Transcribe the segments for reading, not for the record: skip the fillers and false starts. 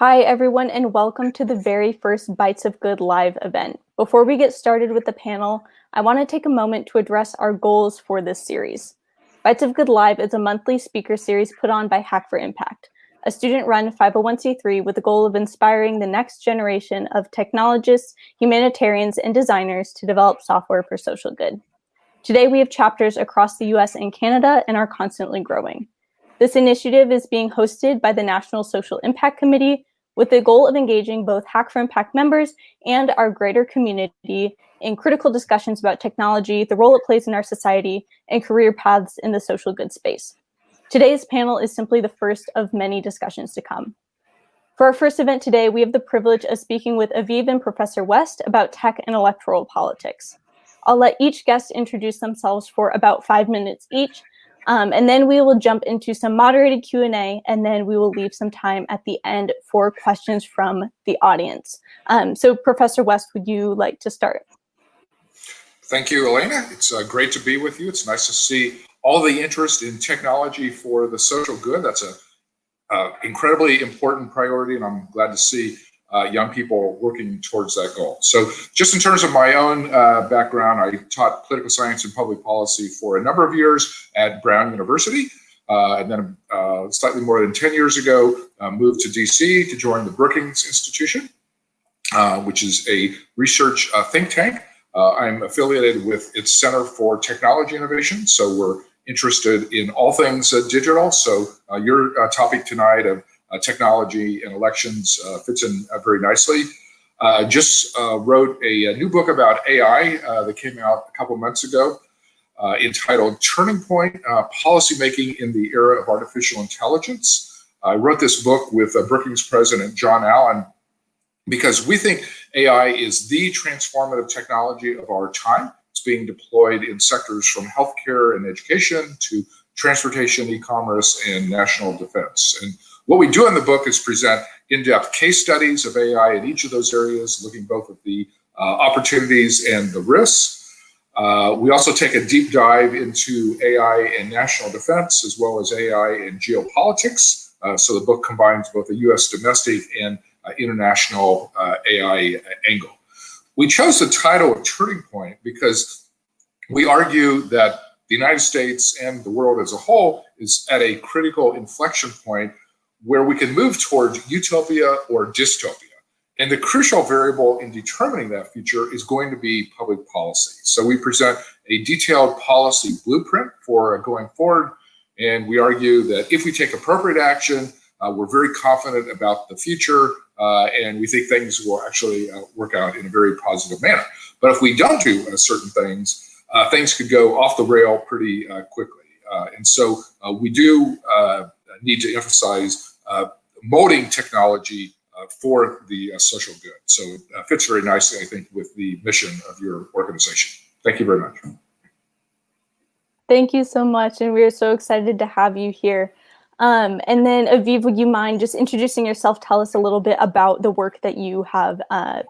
Hi, everyone, and welcome to the very first Bytes of Good live event. Before we get started with the panel, I want to take a moment to address our goals for this series. Bytes of Good Live is a monthly speaker series put on by Hack for Impact, a student-run 501c3 with the goal of inspiring the next generation of technologists, humanitarians, and designers to develop software for social good. Today, we have chapters across the US and Canada and are constantly growing. This initiative is being hosted by the National Social Impact Committee with the goal of engaging both Hack for Impact members and our greater community in critical discussions about technology, the role it plays in our society, and career paths in the social good space. Today's panel is simply the first of many discussions to come. For our first event today, we have the privilege of speaking with Aviv and Professor West about tech and electoral politics. I'll let each guest introduce themselves for about 5 minutes each, and then we will jump into some moderated Q&A, and then we will leave some time at the end for questions from the audience. So Professor West, would you like to start? Thank you, Elena. It's great to be with you. It's nice to see all the interest in technology for the social good. That's an incredibly important priority, and I'm glad to see young people working towards that goal. So just in terms of my own background, I taught political science and public policy for a number of years at Brown University. And then slightly more than 10 years ago, moved to DC to join the Brookings Institution, which is a research think tank. I'm affiliated with its Center for Technology Innovation. So we're interested in all things digital. So your topic tonight of technology and elections fits in very nicely. Just wrote a new book about AI that came out a couple months ago entitled Turning Point, Policymaking in the Era of Artificial Intelligence. I wrote this book with Brookings President John Allen because we think AI is the transformative technology of our time. It's being deployed in sectors from healthcare and education to transportation, e-commerce, and national defense. And what we do in the book is present in-depth case studies of AI in each of those areas, looking both at the opportunities and the risks. We also take a deep dive into AI and national defense, as well as AI and geopolitics. So the book combines both a US domestic and international AI angle. We chose the title of Turning Point because we argue that the United States and the world as a whole is at a critical inflection point where we can move towards utopia or dystopia. And the crucial variable in determining that future is going to be public policy. So we present a detailed policy blueprint for going forward. And we argue that if we take appropriate action, we're very confident about the future, and we think things will actually work out in a very positive manner. But if we don't do certain things, things could go off the rail pretty quickly. And so we do need to emphasize molding technology for the social good. So it fits very nicely, I think, with the mission of your organization. Thank you very much. Thank you so much, and we are so excited to have you here. And then Aviv, would you mind just introducing yourself? Tell us a little bit about the work that you have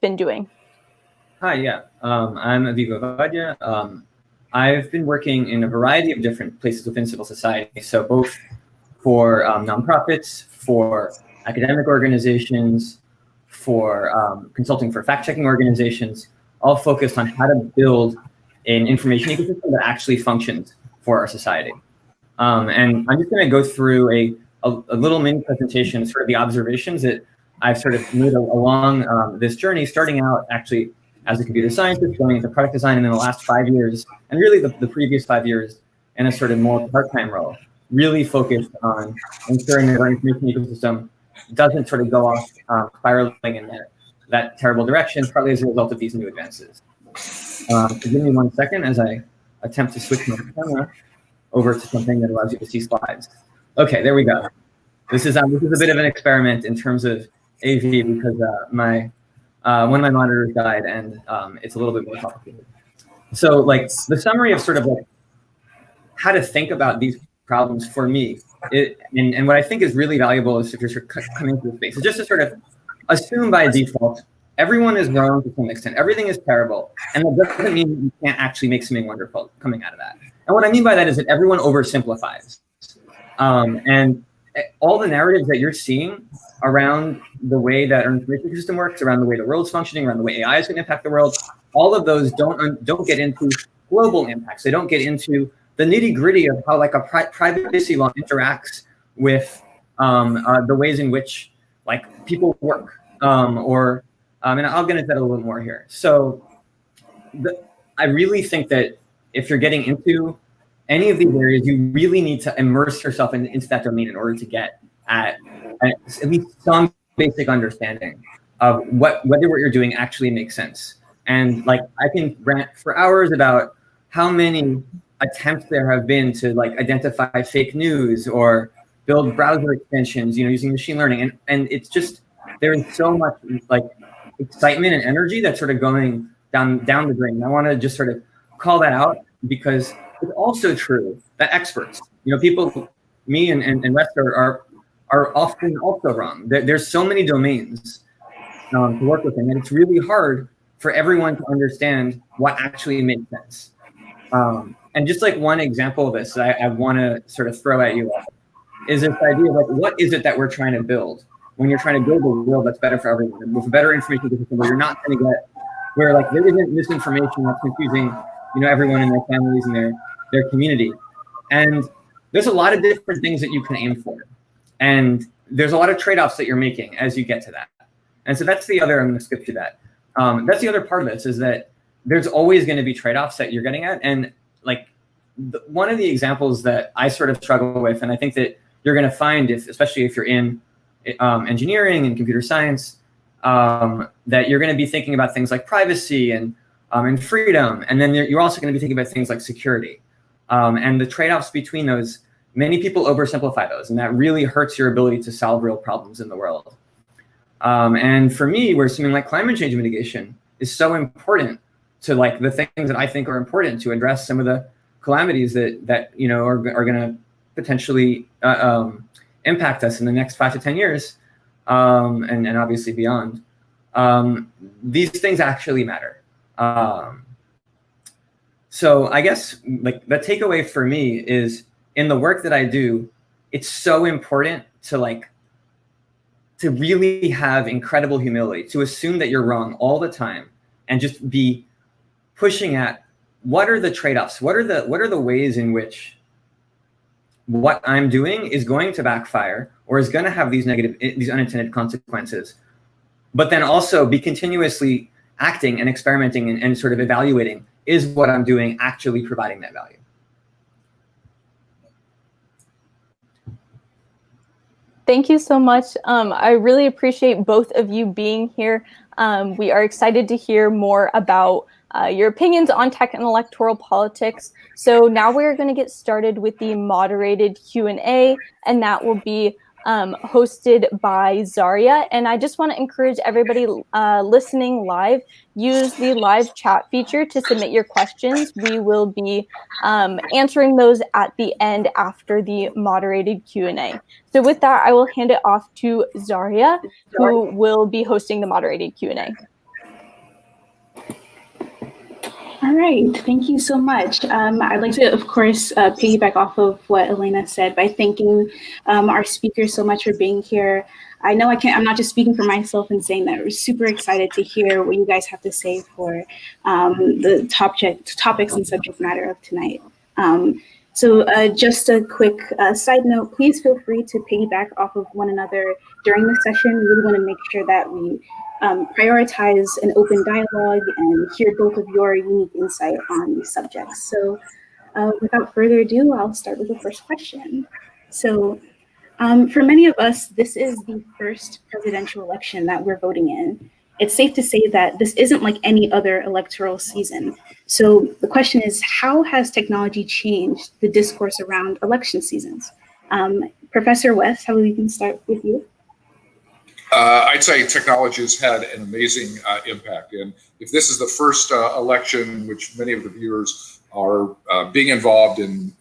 been doing. Hi, yeah, I'm Aviv Ovadya. I've been working in a variety of different places within civil society, so both for nonprofits, for academic organizations, for consulting for fact-checking organizations, all focused on how to build an information ecosystem that actually functions for our society. And I'm just going to go through a little mini presentation, sort of the observations that I've sort of made along this journey, starting out actually as a computer scientist, going into product design, and in the last 5 years, and really the previous 5 years, in a sort of more part-time role, really focused on ensuring that our information ecosystem doesn't sort of go off spiraling in that terrible direction, partly as a result of these new advances. Give me 1 second as I attempt to switch my camera over to something that allows you to see slides. Okay, there we go. This is a bit of an experiment in terms of AV because one of my monitors died, and it's a little bit more complicated. So, like, the summary of sort of like how to think about these problems for me, and what I think is really valuable is if you're sort of coming to the space, is just to sort of assume by default everyone is wrong to some extent. Everything is terrible, and that doesn't mean you can't actually make something wonderful coming out of that. And what I mean by that is that everyone oversimplifies. And all the narratives that you're seeing around the way that our information system works, around the way the world's functioning, around the way AI is going to impact the world, all of those don't get into global impacts. They don't get into the nitty gritty of how like a privacy law interacts with the ways in which like people work, and I'll get into that a little bit more here. So I really think that if you're getting into any of these areas, you really need to immerse yourself into that domain in order to get at least some basic understanding of whether what you're doing actually makes sense. And like I can rant for hours about how many attempts there have been to like identify fake news or build browser extensions, using machine learning, and it's just there is so much like excitement and energy that's sort of going down the drain. And I want to just sort of call that out because it's also true that experts, people, me and West are often also wrong. There's so many domains to work with, and it's really hard for everyone to understand what actually makes sense. And just like one example of this that I want to sort of throw at you is this idea of like, what is it that we're trying to build when you're trying to build a world that's better for everyone, with a better information system where you're not going to get, where like there isn't misinformation that's confusing, everyone and their families and their community. And there's a lot of different things that you can aim for. And there's a lot of trade-offs that you're making as you get to that. And so that's the other, I'm going to skip through that. That's the other part of this, is that there's always going to be trade-offs that you're getting at. And like one of the examples that I sort of struggle with, and I think that you're going to find, especially if you're in engineering and computer science, that you're going to be thinking about things like privacy and freedom. And then you're also going to be thinking about things like security. And the trade-offs between those, many people oversimplify those, and that really hurts your ability to solve real problems in the world. And for me, where something like climate change mitigation is so important to like the things that I think are important to address some of the calamities that are going to potentially impact us in the next 5 to 10 years, and obviously beyond. These things actually matter. So I guess like the takeaway for me is, in the work that I do, it's so important to really have incredible humility, to assume that you're wrong all the time, and just be pushing at what are the trade-offs, what are the ways in which what I'm doing is going to backfire or is going to have these unintended consequences, but then also be continuously acting and experimenting and sort of evaluating, is what I'm doing actually providing that value? Thank you so much. I really appreciate both of you being here. We are excited to hear more about your opinions on tech and electoral politics. So now we're going to get started with the moderated Q&A, and that will be hosted by Zaria. And I just want to encourage everybody listening live, use the live chat feature to submit your questions. We will be answering those at the end after the moderated Q&A. So with that, I will hand it off to Zaria, who will be hosting the moderated Q&A. All right, thank you so much. I'd like to, of course, piggyback off of what Elena said by thanking our speakers so much for being here. I know I'm not just speaking for myself and saying that we're super excited to hear what you guys have to say for the topics and subject matter of tonight. So just a quick side note, please feel free to piggyback off of one another during the session. We really want to make sure that we prioritize an open dialogue and hear both of your unique insight on these subjects. So without further ado, I'll start with the first question. So for many of us, this is the first presidential election that we're voting in. It's safe to say that this isn't like any other electoral season. So the question is, how has technology changed the discourse around election seasons? Professor West, how we can start with you? I'd say technology has had an amazing impact. And if this is the first election which many of the viewers are being involved in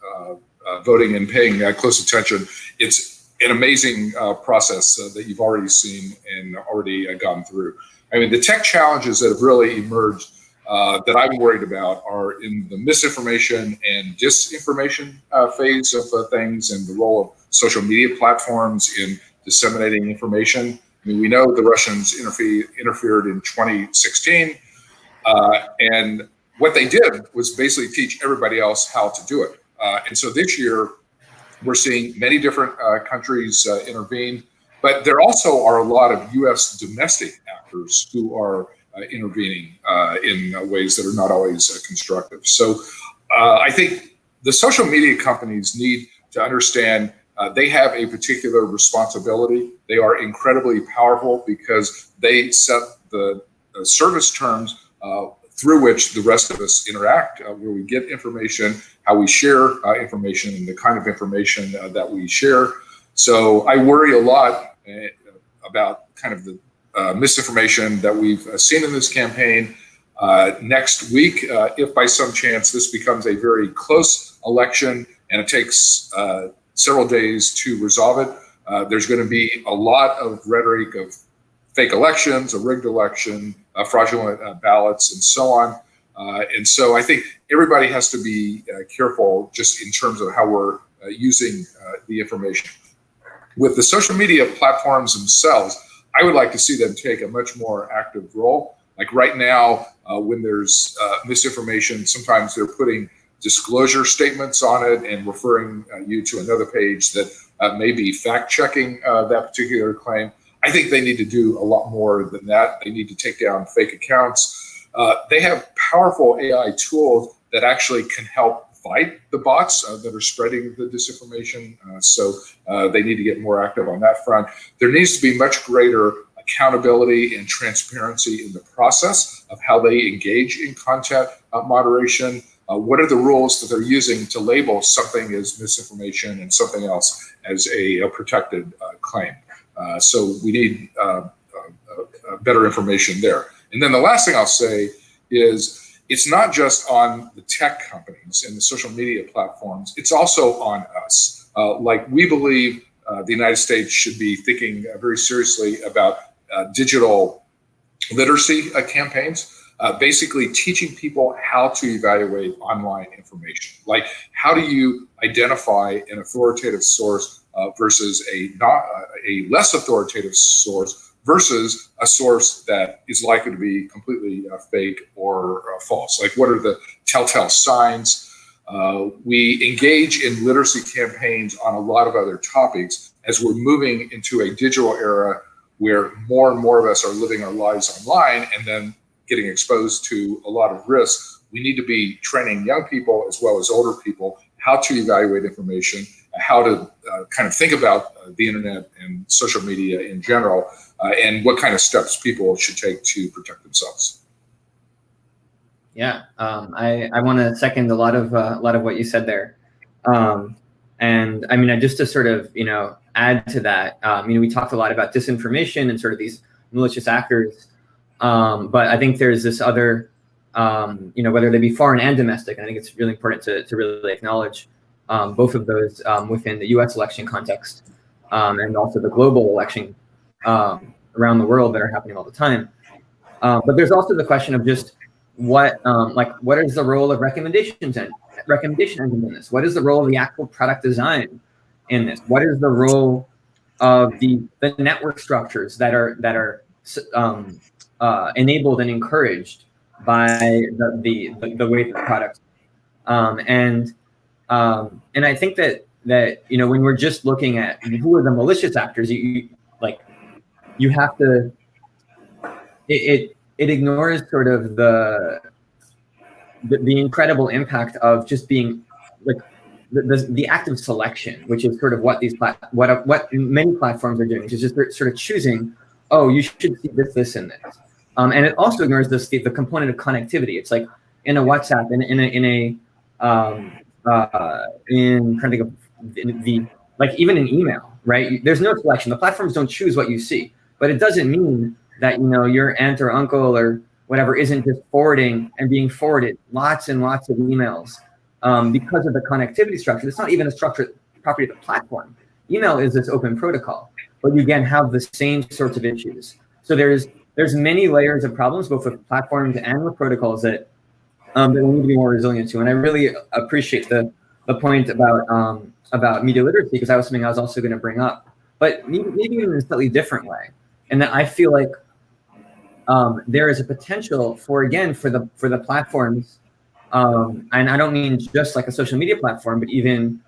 voting and paying close attention, it's an amazing process that you've already seen and already gone through. I mean, the tech challenges that have really emerged that I'm worried about are in the misinformation and disinformation phase of things, and the role of social media platforms in disseminating information. I mean, we know the Russians interfered in 2016, and what they did was basically teach everybody else how to do it. And so this year, we're seeing many different countries intervene, but there also are a lot of U.S. domestic actors who are intervening in ways that are not always constructive. So I think the social media companies need to understand they have a particular responsibility. They are incredibly powerful because they set the service terms through which the rest of us interact, where we get information, how we share information, and the kind of information that we share. So I worry a lot about kind of the misinformation that we've seen in this campaign. Next week, if by some chance this becomes a very close election and it takes several days to resolve it, there's going to be a lot of rhetoric of fake elections, a rigged election, fraudulent ballots, and so on. And so I think everybody has to be careful just in terms of how we're using the information. With the social media platforms themselves, I would like to see them take a much more active role. Like right now, when there's misinformation, sometimes they're putting disclosure statements on it and referring you to another page that may be fact-checking that particular claim. I think they need to do a lot more than that. They need to take down fake accounts. They have powerful AI tools that actually can help fight the bots that are spreading the disinformation. So they need to get more active on that front. There needs to be much greater accountability and transparency in the process of how they engage in content moderation. What are the rules that they're using to label something as misinformation and something else as a protected claim? So we need better information there. And then the last thing I'll say is it's not just on the tech companies and the social media platforms, it's also on us. Like we believe the United States should be thinking very seriously about digital literacy campaigns, basically teaching people how to evaluate online information. Like how do you identify an authoritative source versus a less authoritative source versus a source that is likely to be completely fake or false? Like what are the telltale signs? We engage in literacy campaigns on a lot of other topics as we're moving into a digital era where more and more of us are living our lives online and then getting exposed to a lot of risks. We need to be training young people as well as older people how to evaluate information, how to kind of think about the internet and social media in general, and what kind of steps people should take to protect themselves. Yeah, I want to second a lot of what you said there, and I mean just to sort of add to that, we talked a lot about disinformation and sort of these malicious actors, but I think there's this other, whether they be foreign and domestic, and I think it's really important to really acknowledge both of those within the U.S. election context and also the global election around the world that are happening all the time. But there's also the question of just what is the role of recommendation engine in this? What is the role of the actual product design in this? What is the role of the network structures that are enabled and encouraged by the way the product, and I think that when we're just looking at who are the malicious actors, you have to it ignores sort of the incredible impact of just being like the active selection, which is sort of what what many platforms are doing, which is just sort of choosing, oh, you should see this and this. And it also ignores the component of connectivity. It's like in a WhatsApp, even in email, right? There's no selection. The platforms don't choose what you see, but it doesn't mean that your aunt or uncle or whatever isn't just forwarding and being forwarded lots and lots of emails because of the connectivity structure. It's not even a structure property of the platform. Email is this open protocol, but you again have the same sorts of issues. So there's many layers of problems, both with platforms and with protocols that we need to be more resilient to. And I really appreciate the the point about media literacy, because that was something I was also going to bring up, but maybe in a slightly different way. And that I feel like there is a potential for, again, for the platforms, and I don't mean just like a social media platform, but even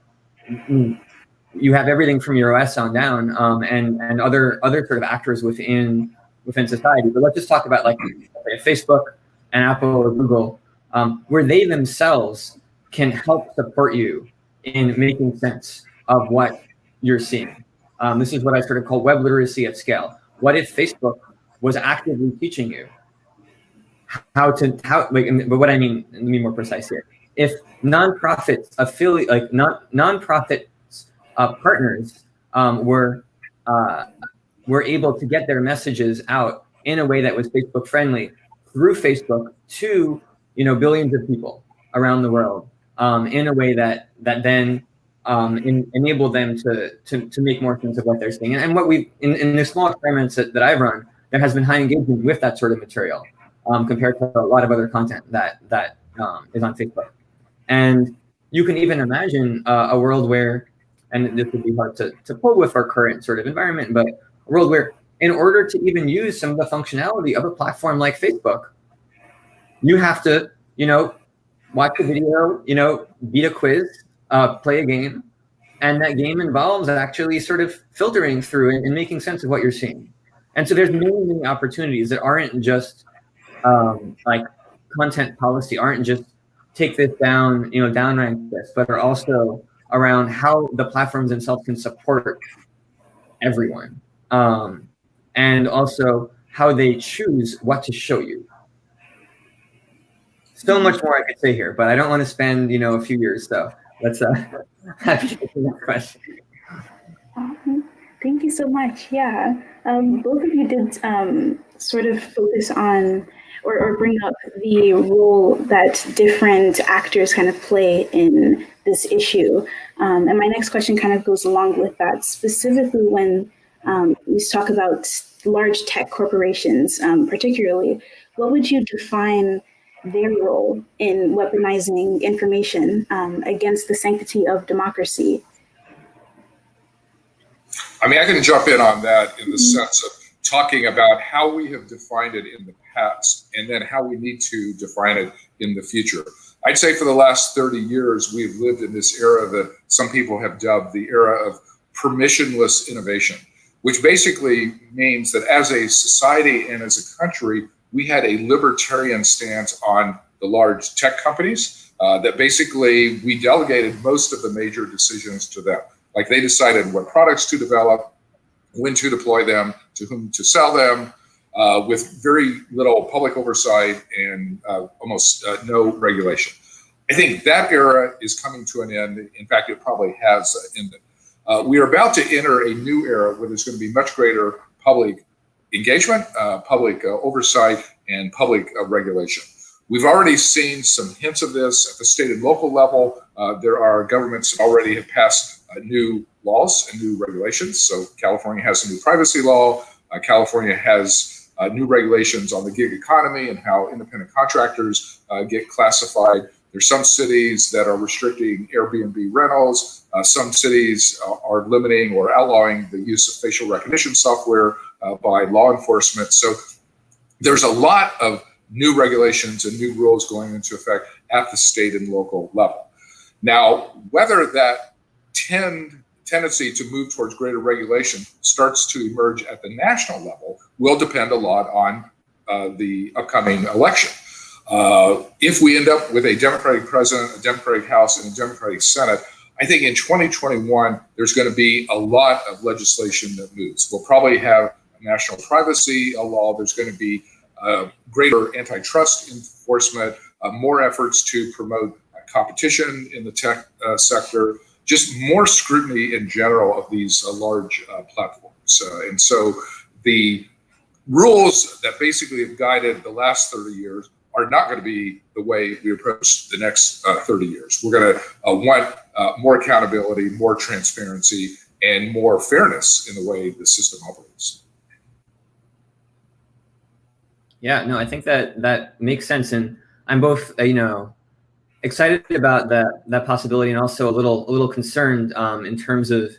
you have everything from your OS on down, and other sort of actors within society. But let's just talk about like Facebook and Apple or Google, where they themselves can help support you in making sense of what you're seeing. This is what I sort of call web literacy at scale. What if Facebook was actively teaching you but what I mean, let me be more precise here. If nonprofits nonprofit partners were able to get their messages out in a way that was Facebook friendly through Facebook to billions of people around the world, in a way that then enabled them to make more sense of what they're seeing. And what we in the small experiments that I've run, there has been high engagement with that sort of material, compared to a lot of other content that is on Facebook. And you can even imagine a world where, and this would be hard to pull with our current sort of environment, but a world where in order to even use some of the functionality of a platform like Facebook, you have to, watch a video, beat a quiz, play a game, and that game involves actually sort of filtering through and making sense of what you're seeing. And so there's many opportunities that aren't just like content policy, aren't just take this down, downrank this, but are also around how the platforms themselves can support everyone, and also how they choose what to show you. So much more I could say here, but I don't want to spend a few years. So let's happy to take the next question. Thank you so much. Yeah, both of you did sort of focus on or bring up the role that different actors kind of play in this issue. And my next question kind of goes along with that, specifically when you talk about large tech corporations, particularly, what would you define their role in weaponizing information against the sanctity of democracy? I mean, I can jump in on that in the sense of talking about how we have defined it in the past and then how we need to define it in the future. I'd say for the last 30 years, we've lived in this era that some people have dubbed the era of permissionless innovation, which basically means that as a society and as a country, we had a libertarian stance on the large tech companies, that basically we delegated most of the major decisions to them. Like they decided what products to develop, when to deploy them, to whom to sell them, with very little public oversight and almost no regulation. I think that era is coming to an end. In fact, it probably has ended. We are about to enter a new era where there's going to be much greater public engagement, public oversight, and public regulation. We've already seen some hints of this at the state and local level. There are governments that already have passed new laws and new regulations. So California has a new privacy law. California has new regulations on the gig economy and how independent contractors get classified. There's some cities that are restricting Airbnb rentals. Some cities are limiting or outlawing the use of facial recognition software by law enforcement. So there's a lot of new regulations and new rules going into effect at the state and local level. Now, whether that tendency to move towards greater regulation starts to emerge at the national level will depend a lot on the upcoming election. If we end up with a Democratic president, a Democratic House, and a Democratic Senate, I think in 2021, there's going to be a lot of legislation that moves. We'll probably have a national privacy law. There's going to be greater antitrust enforcement, more efforts to promote competition in the tech sector, just more scrutiny in general of these large platforms. And so the rules that basically have guided the last 30 years are not going to be the way we approach the next 30 years. We're going to want more accountability, more transparency, and more fairness in the way the system operates. Yeah, no, I think that makes sense. And I'm both, excited about that possibility, and also a little concerned in terms of,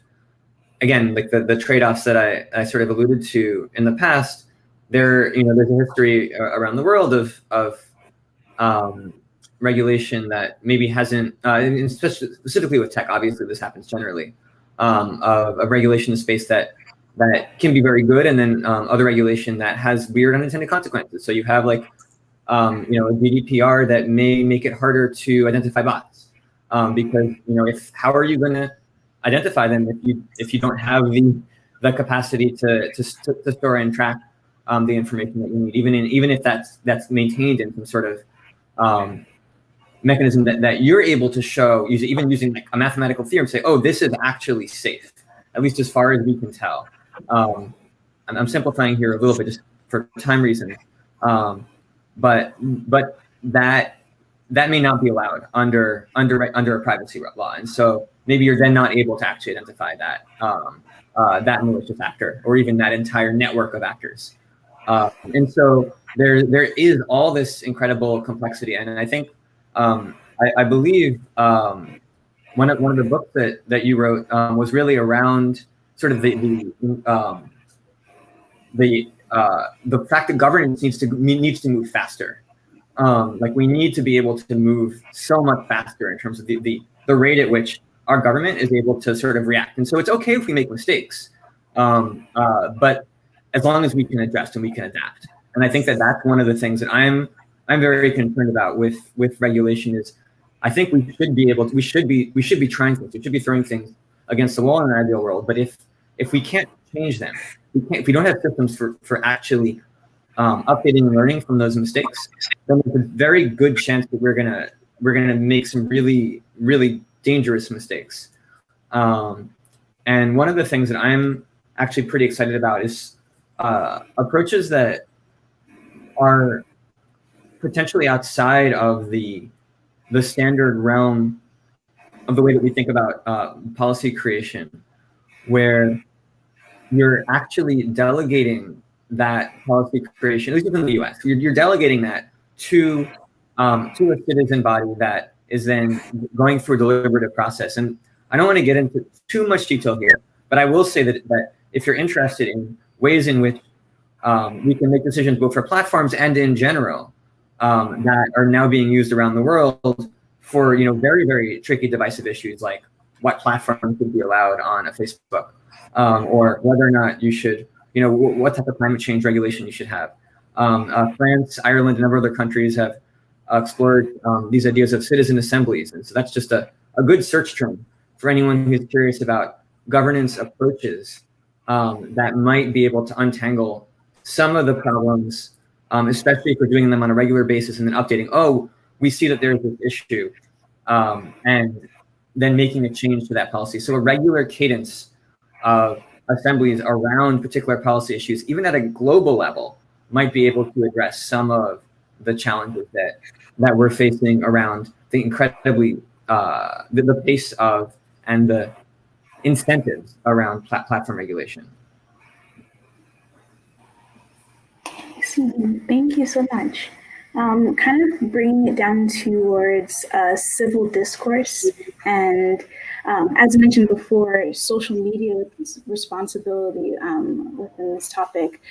again, like the trade-offs that I sort of alluded to in the past. There's a history around the world of regulation that maybe hasn't, specifically with tech. Obviously, this happens generally, of regulation in space that can be very good, and then other regulation that has weird unintended consequences. So you have like a GDPR that may make it harder to identify bots, because how are you going to identify them if you don't have the capacity to store and track the information that you need, even if that's maintained in some sort of mechanism that you're able to show, even using like a mathematical theorem, say, oh, this is actually safe, at least as far as we can tell. I'm simplifying here a little bit just for time reasons, but that may not be allowed under a privacy law, and so maybe you're then not able to actually identify that malicious actor, or even that entire network of actors. And so there is all this incredible complexity, and I think I believe one of the books that you wrote was really around sort of the fact that governance needs to move faster. Like we need to be able to move so much faster in terms of the rate at which our government is able to sort of react. And so it's okay if we make mistakes, but as long as we can adjust and we can adapt. And I think that that's one of the things that I'm very concerned about with regulation is, I think we should be trying things. We should be throwing things against the wall in an ideal world. But if we can't change them, if we don't have systems for actually updating and learning from those mistakes, then there's a very good chance that we're gonna make some really, really dangerous mistakes. And one of the things that I'm actually pretty excited about is approaches that are potentially outside of the standard realm of the way that we think about policy creation, where you're actually delegating that policy creation, at least within the US, you're delegating that to a citizen body that is then going through a deliberative process. And I don't want to get into too much detail here, but I will say that if you're interested in ways in which we can make decisions both for platforms and in general that are now being used around the world for very, very tricky divisive issues like what platform should be allowed on a Facebook, or whether or not you should, what type of climate change regulation you should have. France, Ireland, and a number of other countries have explored these ideas of citizen assemblies. And so that's just a good search term for anyone who's curious about governance approaches that might be able to untangle some of the problems, especially if we're doing them on a regular basis and then updating, oh, we see that there's this issue, and then making a change to that policy. So a regular cadence of assemblies around particular policy issues, even at a global level, might be able to address some of the challenges that we're facing around the incredibly, the pace of and the incentives around platform regulation. Excellent. Thank you so much. Kind of bringing it down towards civil discourse and, as mentioned before, social media's responsibility within this topic.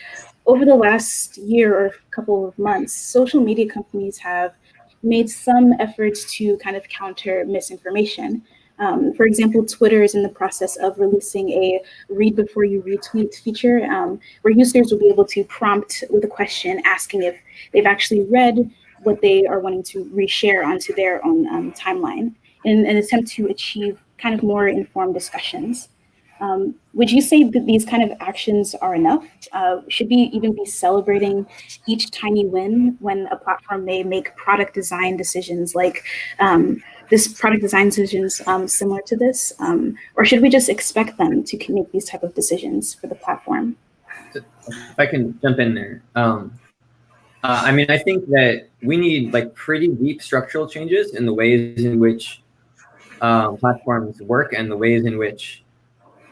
Over the last year or couple of months, social media companies have made some efforts to kind of counter misinformation. For example, Twitter is in the process of releasing a read before you retweet feature, where users will be able to prompt with a question asking if they've actually read what they are wanting to reshare onto their own timeline in an attempt to achieve kind of more informed discussions. Would you say that these kind of actions are enough? Should we even be celebrating each tiny win when a platform may make product design decisions like similar to this? Or should we just expect them to make these type of decisions for the platform? If I can jump in there. I mean, I think that we need like pretty deep structural changes in the ways in which platforms work and the ways in which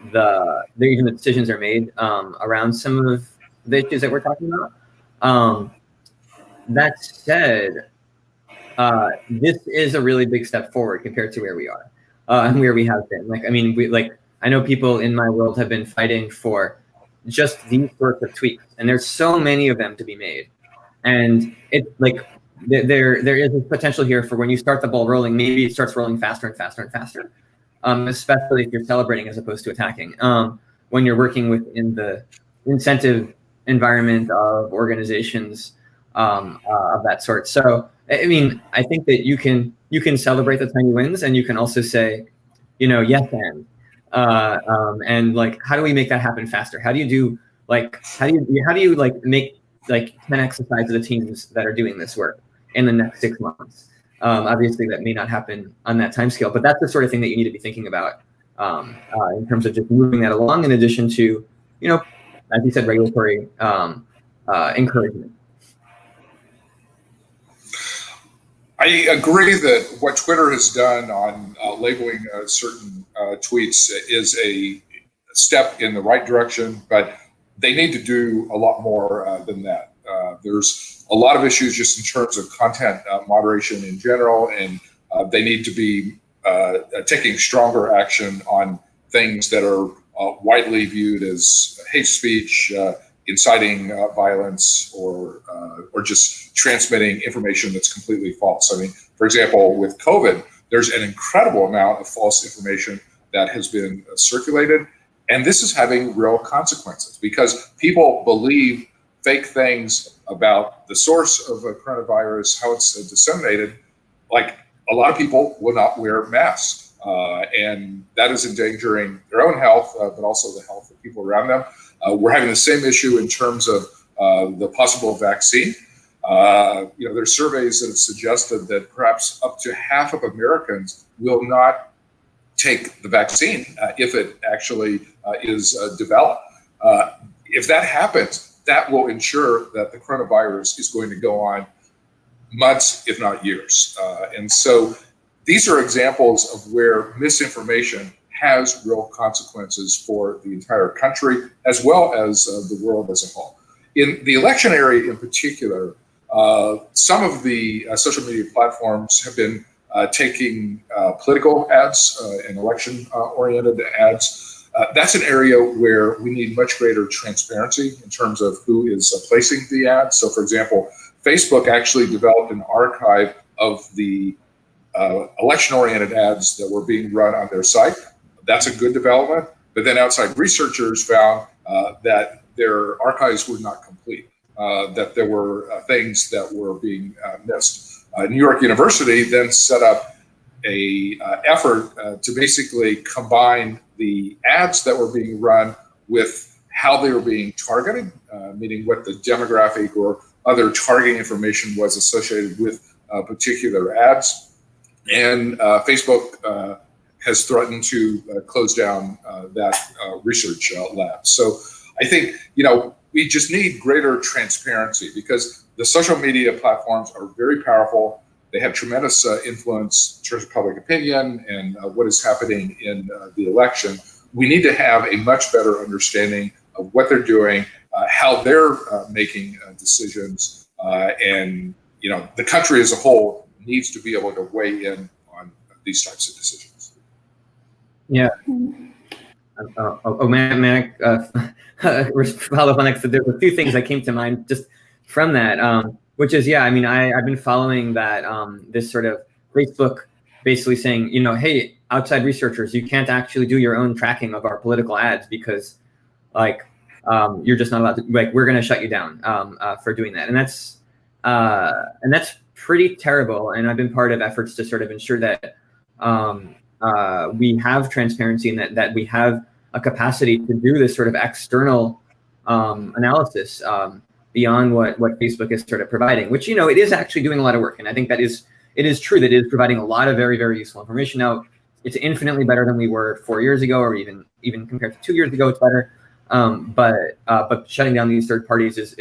even the decisions are made around some of the issues that we're talking about. That said, this is a really big step forward compared to where we are and where we have been. Like, I mean, I know people in my world have been fighting for just these sorts of tweaks, and there's so many of them to be made. And it's like there is a potential here for when you start the ball rolling, maybe it starts rolling faster and faster and faster, especially if you're celebrating as opposed to attacking. When you're working within the incentive environment of organizations of that sort. So, I mean, I think that you can celebrate the tiny wins, and you can also say, yes, and like, how do we make that happen faster? How do you do how do you like make like 10x the size of the teams that are doing this work in the next 6 months? Obviously, that may not happen on that time scale, but that's the sort of thing that you need to be thinking about in terms of just moving that along. In addition to, as you said, regulatory encouragement. I agree that what Twitter has done on labeling certain tweets is a step in the right direction, but they need to do a lot more than that. There's a lot of issues just in terms of content moderation in general, and they need to be taking stronger action on things that are widely viewed as hate speech, inciting violence, or just transmitting information that's completely false. I mean, for example, with COVID, there's an incredible amount of false information that has been circulated, and this is having real consequences because people believe fake things about the source of a coronavirus, how it's disseminated. Like, a lot of people will not wear masks, and that is endangering their own health, but also the health of people around them. We're having the same issue in terms of the possible vaccine. There's surveys that have suggested that perhaps up to half of Americans will not take the vaccine if it actually is developed. If that happens, that will ensure that the coronavirus is going to go on months, if not years. And so these are examples of where misinformation has real consequences for the entire country, as well as the world as a whole. In the election area in particular, some of the social media platforms have been taking political ads and election-oriented ads. That's an area where we need much greater transparency in terms of who is placing the ads. So, for example, Facebook actually developed an archive of the election-oriented ads that were being run on their site. That's a good development. But then outside researchers found that their archives were not complete, that there were things that were being missed. New York University then set up a effort to basically combine the ads that were being run with how they were being targeted, meaning what the demographic or other targeting information was associated with particular ads. And Facebook has threatened to close down that research lab. So I think, we just need greater transparency because the social media platforms are very powerful. They have tremendous influence in terms of public opinion and what is happening in the election. We need to have a much better understanding of what they're doing, how they're making decisions, and the country as a whole needs to be able to weigh in on these types of decisions. Yeah. Man, follow up on that. So there's a few things that came to mind just from that, which is, I've been following that, this sort of Facebook basically saying, hey, outside researchers, you can't actually do your own tracking of our political ads because you're just not allowed to, we're going to shut you down for doing that. And that's pretty terrible. And I've been part of efforts to sort of ensure that we have transparency and that we have a capacity to do this sort of external analysis beyond what Facebook is sort of providing, which, it is actually doing a lot of work. And I think it is true that it is providing a lot of very, very useful information. Now, it's infinitely better than we were 4 years ago, or even compared to 2 years ago, it's better. But shutting down these third parties is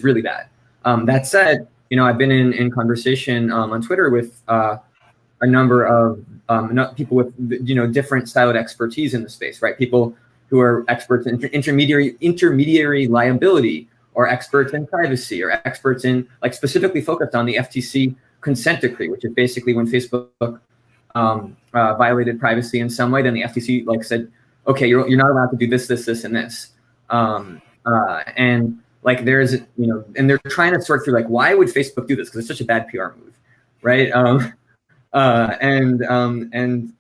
really bad. That said, I've been in conversation on Twitter with a number of people with different style of expertise in the space, right? People who are experts in intermediary liability, or experts in privacy, or experts in specifically focused on the FTC consent decree, which is basically when Facebook violated privacy in some way, then the FTC like said, okay, you're not allowed to do this, this, this, and this. And like there's, and they're trying to sort through like, why would Facebook do this? Because it's such a bad PR move, right? And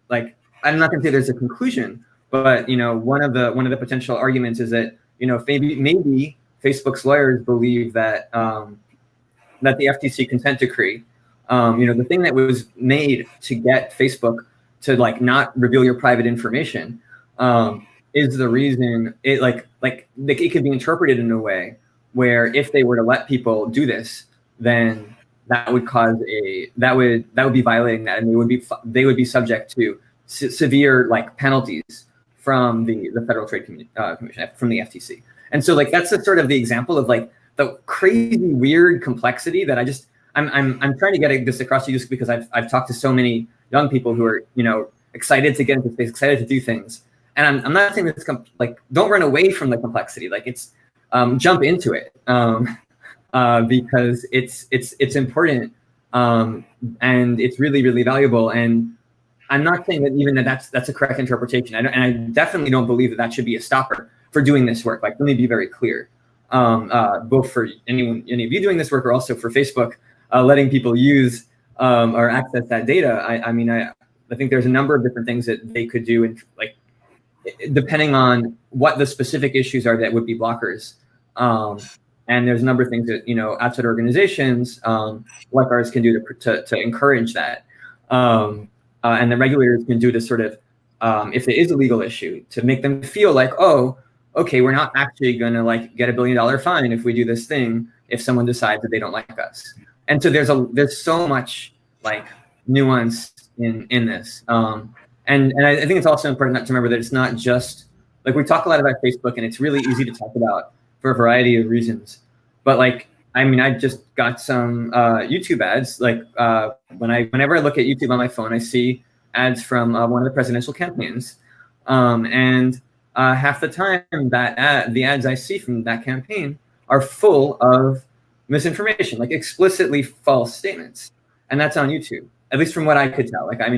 like, I'm not gonna say there's a conclusion, but one of the potential arguments is that maybe Facebook's lawyers believe that that the FTC consent decree, the thing that was made to get Facebook to like not reveal your private information, is the reason it it could be interpreted in a way where if they were to let people do this, then that would cause that would be violating that, and they would be subject to severe like penalties from the Federal Trade Commission, from the FTC. And so like that's sort of the example of like the crazy weird complexity that I'm trying to get this across to you, just because I've talked to so many young people who are excited to get into space, excited to do things, and I'm not saying that it's like don't run away from the complexity, like it's jump into it, because it's important, and it's really, really valuable. And I'm not saying that even that's a correct interpretation. And I definitely don't believe that should be a stopper for doing this work. Like, let me be very clear, both for any of you doing this work, or also for Facebook letting people use or access that data. I think there's a number of different things that they could do, and like depending on what the specific issues are that would be blockers. And there's a number of things that outside organizations like ours can do to encourage that. And the regulators can do to sort of, if it is a legal issue, to make them feel like, oh, okay, we're not actually going to like get $1 billion fine if we do this thing if someone decides that they don't like us. And so there's so much like nuance in this. And I think it's also important not to remember that it's not just like, we talk a lot about Facebook, and it's really easy to talk about for a variety of reasons. But like, I just got some YouTube ads. Like whenever I look at YouTube on my phone, I see ads from one of the presidential campaigns, and half the time the ads I see from that campaign are full of misinformation, like explicitly false statements, and that's on YouTube. At least from what I could tell. Like, I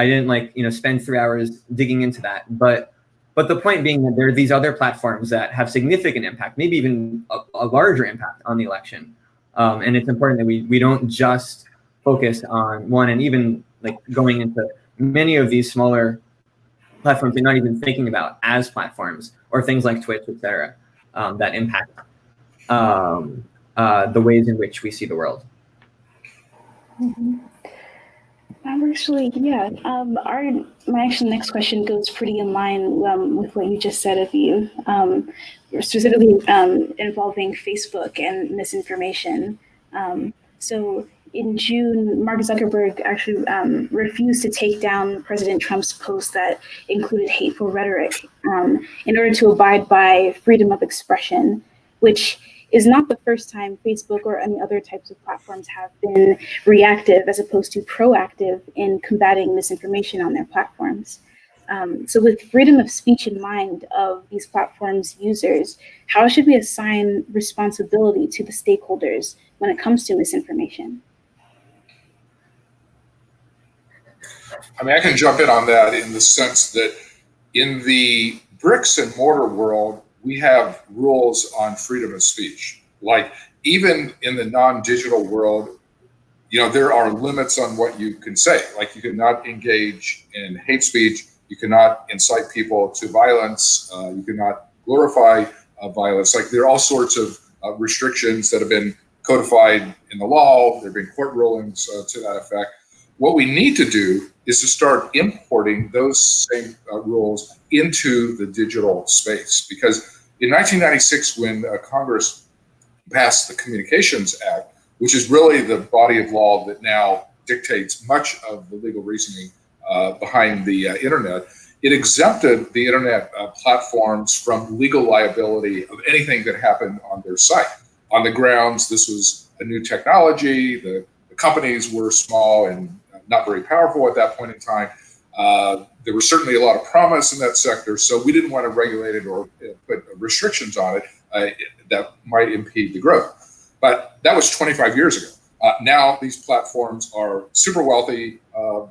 didn't like spend 3 hours digging into that, but the point being that there are these other platforms that have significant impact, maybe even a larger impact on the election. And it's important that we don't just focus on one, and even like going into many of these smaller platforms you're not even thinking about as platforms, or things like Twitch, et cetera, that impact the ways in which we see the world. Mm-hmm. Actually, yeah. My actual next question goes pretty in line with what you just said, Aviv, specifically involving Facebook and misinformation. So in June, Mark Zuckerberg actually refused to take down President Trump's post that included hateful rhetoric in order to abide by freedom of expression, which is not the first time Facebook or any other types of platforms have been reactive as opposed to proactive in combating misinformation on their platforms. So with freedom of speech in mind of these platforms' users, how should we assign responsibility to the stakeholders when it comes to misinformation? I can jump in on that in the sense that in the bricks and mortar world, we have rules on freedom of speech. Like, even in the non-digital world, there are limits on what you can say. Like, you cannot engage in hate speech. You cannot incite people to violence. You cannot glorify violence. Like, there are all sorts of restrictions that have been codified in the law. There have been court rulings to that effect. What we need to do is to start importing those same rules into the digital space. Because in 1996, when Congress passed the Communications Act, which is really the body of law that now dictates much of the legal reasoning behind the internet, it exempted the internet platforms from legal liability of anything that happened on their site. On the grounds, this was a new technology. The companies were small and not very powerful at that point in time. There was certainly a lot of promise in that sector, so we didn't want to regulate it or put restrictions on it that might impede the growth. But that was 25 years ago. Now these platforms are super wealthy,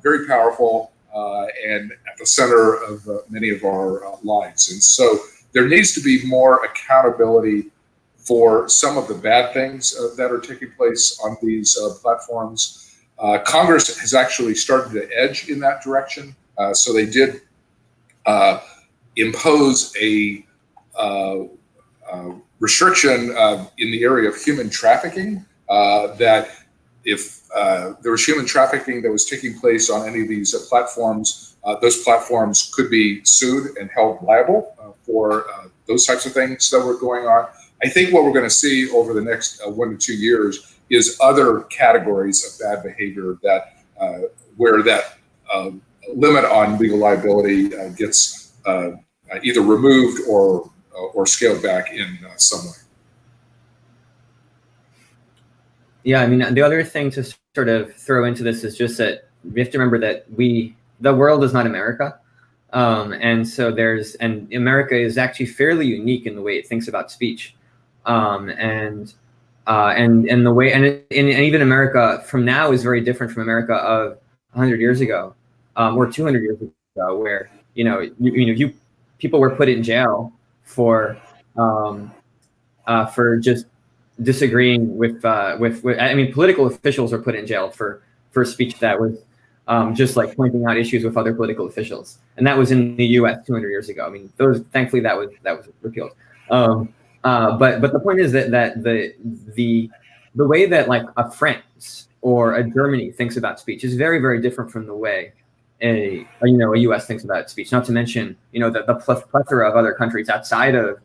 very powerful, and at the center of many of our lives. And so there needs to be more accountability for some of the bad things that are taking place on these platforms. Congress has actually started to edge in that direction. So they did impose a restriction in the area of human trafficking, that if there was human trafficking that was taking place on any of these platforms, those platforms could be sued and held liable for those types of things that were going on. I think what we're going to see over the next 1 to 2 years is other categories of bad behavior that where that limit on legal liability gets either removed or scaled back in some way. Yeah, I mean, the other thing to sort of throw into this is just that we have to remember that the world is not America. And so and America is actually fairly unique in the way it thinks about speech. And the way, and even America from now is very different from America of 100 years ago, or 200 years ago, where, people were put in jail for just disagreeing with I mean, political officials were put in jail for speech that was just like pointing out issues with other political officials, and that was in the U.S. 200 years ago. I mean, thankfully that was repealed. But the point is that the way that like a France or a Germany thinks about speech is very, very different from the way a U.S. thinks about speech. Not to mention the plethora of other countries outside of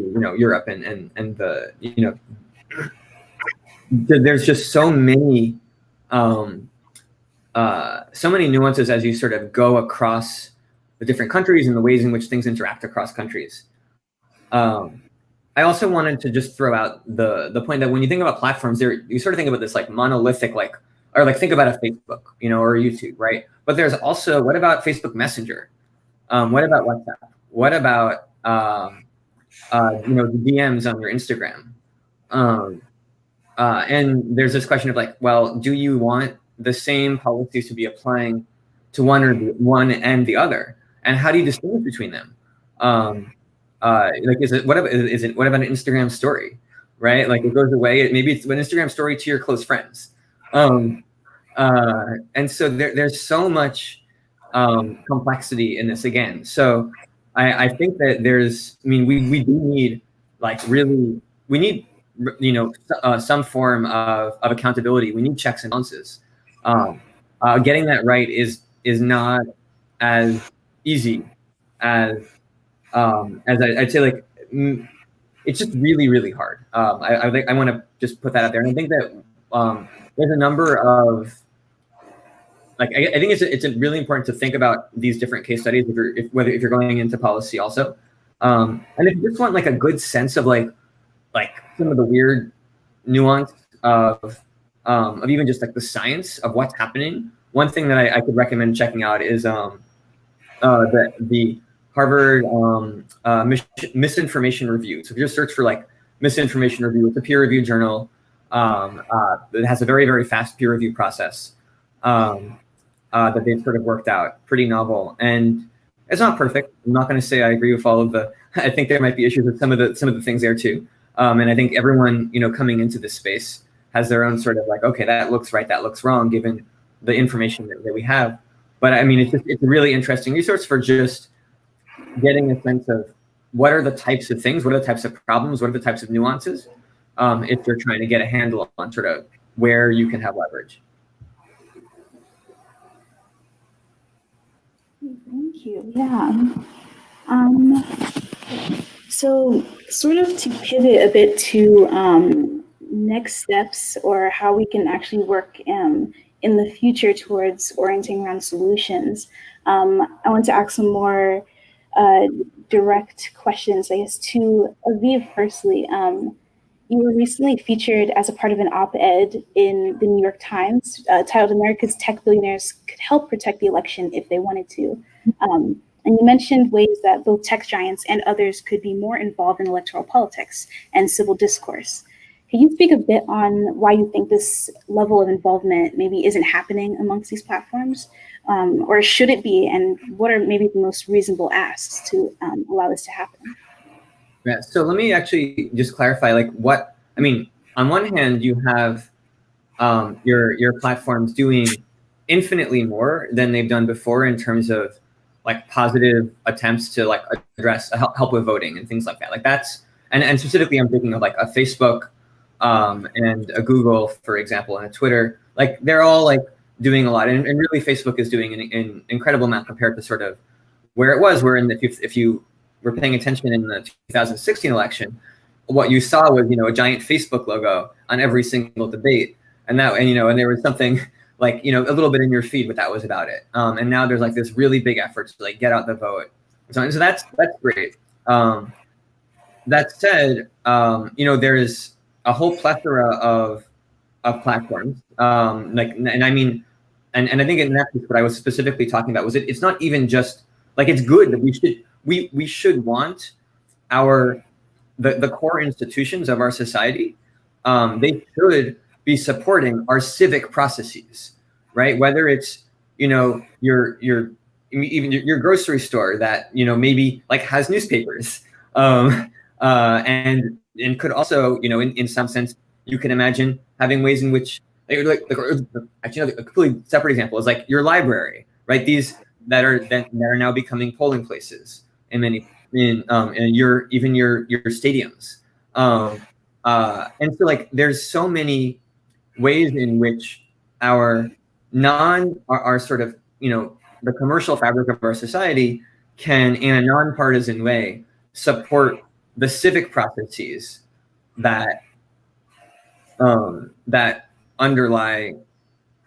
Europe and there's just so many nuances as you sort of go across the different countries and the ways in which things interact across countries. I also wanted to just throw out the point that when you think about platforms, you sort of think about this like monolithic, or think about a Facebook, or a YouTube, right? But there's also, what about Facebook Messenger? What about WhatsApp? What about the DMs on your Instagram? And there's this question of like, well, do you want the same policies to be applying to one and the other? And how do you distinguish between them? What about an Instagram story, right? Like it goes away. Maybe it's an Instagram story to your close friends. And so there's so much complexity in this again. So I think that we do need some form of accountability. We need checks and balances. Getting that right is not as easy as I'd say. Like it's just really, really hard. I want to just put that out there, and I think that there's a number of I think it's really important to think about these different case studies if you're going into policy also, and if you just want like a good sense of like some of the weird nuance of even just like the science of what's happening. One thing that I could recommend checking out is the Harvard Misinformation Review. So if you search for like Misinformation Review, it's a peer-reviewed journal that has a very, very fast peer review process that they've sort of worked out. Pretty novel, and it's not perfect. I'm not going to say I agree with all of the. I think there might be issues with some of the things there too. And I think everyone coming into this space has their own sort of like, okay, that looks right, that looks wrong, given the information that we have. But I mean, it's a really interesting resource for just getting a sense of what are the types of things, what are the types of problems, what are the types of nuances, if you're trying to get a handle on sort of where you can have leverage. Thank you. Yeah. So sort of to pivot a bit to next steps or how we can actually work in the future towards orienting around solutions. I want to ask some more direct questions, I guess, to Aviv firstly. You were recently featured as a part of an op-ed in the New York Times titled "America's Tech Billionaires Could Help Protect the Election If They Wanted to." And you mentioned ways that both tech giants and others could be more involved in electoral politics and civil discourse. Can you speak a bit on why you think this level of involvement maybe isn't happening amongst these platforms? Or should it be? And what are maybe the most reasonable asks to allow this to happen? Yeah, so let me actually just clarify, like what, I mean, on one hand, you have your platforms doing infinitely more than they've done before in terms of like positive attempts to like address help with voting and things like that. Like that's, and specifically I'm thinking of like a Facebook and a Google, for example, and a Twitter. Like they're all like doing a lot, and really Facebook is doing an incredible amount compared to sort of where it was. Where if you were paying attention in the 2016 election, what you saw was, you know, a giant Facebook logo on every single debate, and there was something like, you know, a little bit in your feed, but that was about it. And now there's like this really big effort to like get out the vote, and so that's great. That said, you know, there is a whole plethora of platforms, like, and I mean, and I think in that case, what I was specifically talking about was it's not even just like, it's good that we should want the core institutions of our society, they should be supporting our civic processes, right? Whether it's, you know, even your grocery store that, you know, maybe like has newspapers, and could also, you know, in some sense, you can actually, a completely separate example is like your library, right? These that are now becoming polling places in many, and your stadiums, and so like there's so many ways in which our sort of, you know, the commercial fabric of our society can, in a nonpartisan way, support the civic processes that underlie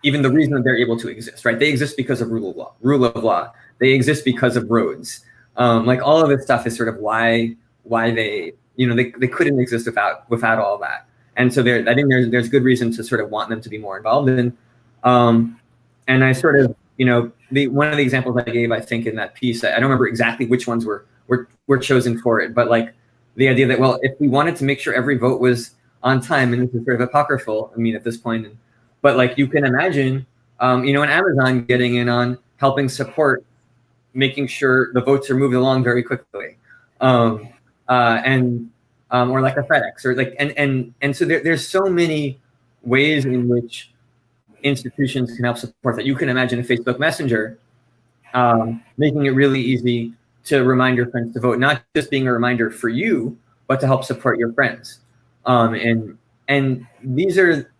even the reason that they're able to exist, right? They exist because of rule of law. They exist because of roads. Like all of this stuff is sort of why they, you know, they couldn't exist without all that. And so I think there's good reason to sort of want them to be more involved in. And I sort of, you know, one of the examples I gave, I think, in that piece, I don't remember exactly which ones were chosen for it, but like the idea that, well, if we wanted to make sure every vote was on time, and this is sort of apocryphal, I mean, at this point, but like you can imagine, you know, an Amazon getting in on helping support making sure the votes are moving along very quickly, or like a FedEx, or like, and so there's so many ways in which institutions can help support that. You can imagine a Facebook Messenger making it really easy to remind your friends to vote, not just being a reminder for you, but to help support your friends. And these are,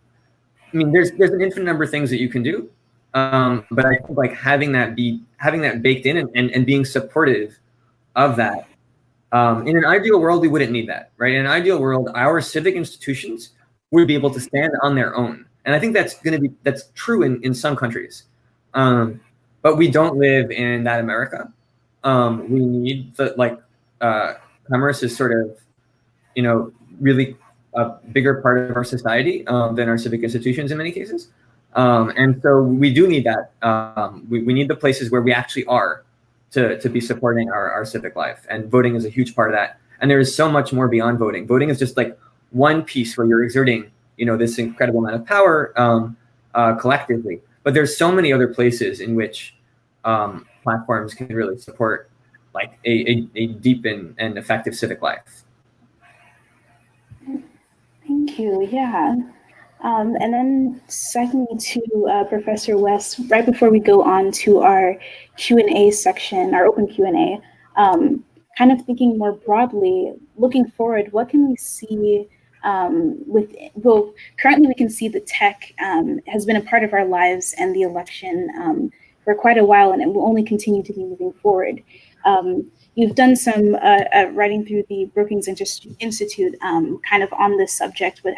I mean, there's an infinite number of things that you can do, but I think like having that baked in and being supportive of that. In an ideal world, we wouldn't need that, right? In an ideal world, our civic institutions would be able to stand on their own, and I think that's true in some countries, but we don't live in that America. We need commerce is sort of, you know, really a bigger part of our society than our civic institutions in many cases. And so we do need that. We need the places where we actually are to be supporting our civic life. And voting is a huge part of that. And there is so much more beyond voting. Voting is just like one piece where you're exerting, you know, this incredible amount of power collectively. But there's so many other places in which platforms can really support like a deep and effective civic life. Thank you. Yeah. And then secondly to Professor West, right before we go on to our Q&A section, our open Q&A, kind of thinking more broadly, looking forward, what can we see currently we can see that tech has been a part of our lives and the election for quite a while, and it will only continue to be moving forward. You've done some writing through the Brookings Institute kind of on this subject, but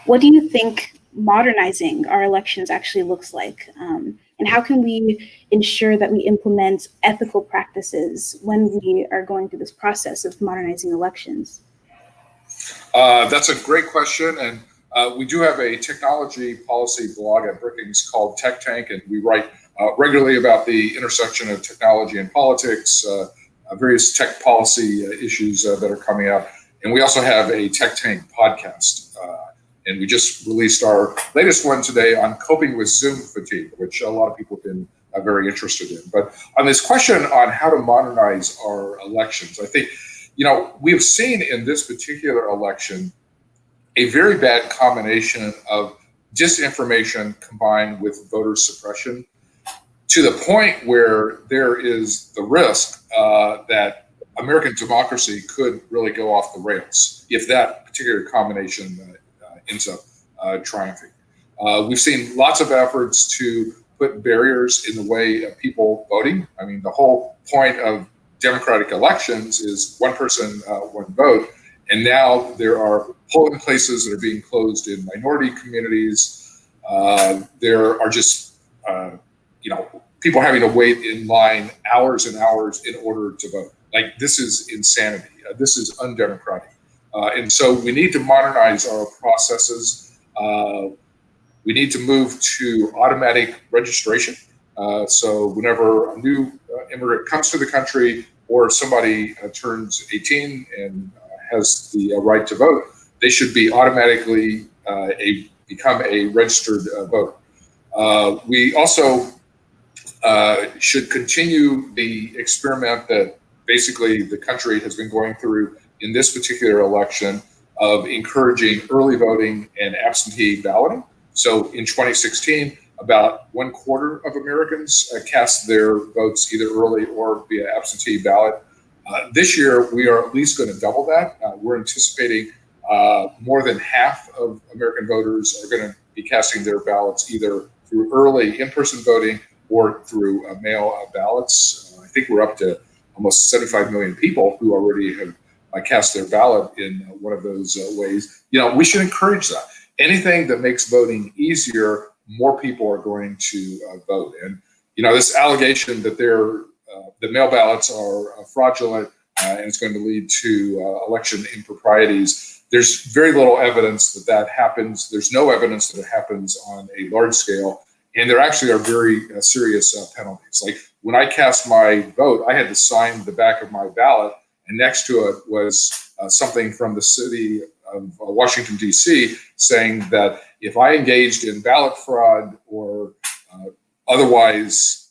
what do you think modernizing our elections actually looks like? And how can we ensure that we implement ethical practices when we are going through this process of modernizing elections? That's a great question. And we do have a technology policy blog at Brookings called Tech Tank, and we write regularly about the intersection of technology and politics, various tech policy issues that are coming up. And we also have a Tech Tank podcast. And we just released our latest one today on coping with Zoom fatigue, which a lot of people have been very interested in. But on this question on how to modernize our elections, I think, we've seen in this particular election a very bad combination of disinformation combined with voter suppression, to the point where there is the risk that American democracy could really go off the rails if that particular combination ends up triumphing. We've seen lots of efforts to put barriers in the way of people voting. I mean, the whole point of democratic elections is one person, one vote. And now there are polling places that are being closed in minority communities. There are just, people having to wait in line hours and hours in order to vote. Like, this is insanity. This is undemocratic. And so we need to modernize our processes. We need to move to automatic registration. So whenever a new immigrant comes to the country, or somebody turns 18 and has the right to vote, they should be automatically become a registered voter. We also should continue the experiment that basically the country has been going through in this particular election of encouraging early voting and absentee balloting. So in 2016, about 1/4 of Americans cast their votes either early or via absentee ballot. This year, we are at least going to double that. We're anticipating more than half of American voters are going to be casting their ballots either through early in-person voting or through mail ballots. I think we're up to almost 75 million people who already have cast their ballot in one of those ways. We should encourage that. Anything that makes voting easier, more people are going to vote. And this allegation that the mail ballots are fraudulent and it's going to lead to election improprieties, there's very little evidence that happens. There's no evidence that it happens on a large scale. And there actually are very serious penalties. Like, when I cast my vote, I had to sign the back of my ballot, and next to it was something from the city of Washington, D.C., saying that if I engaged in ballot fraud or otherwise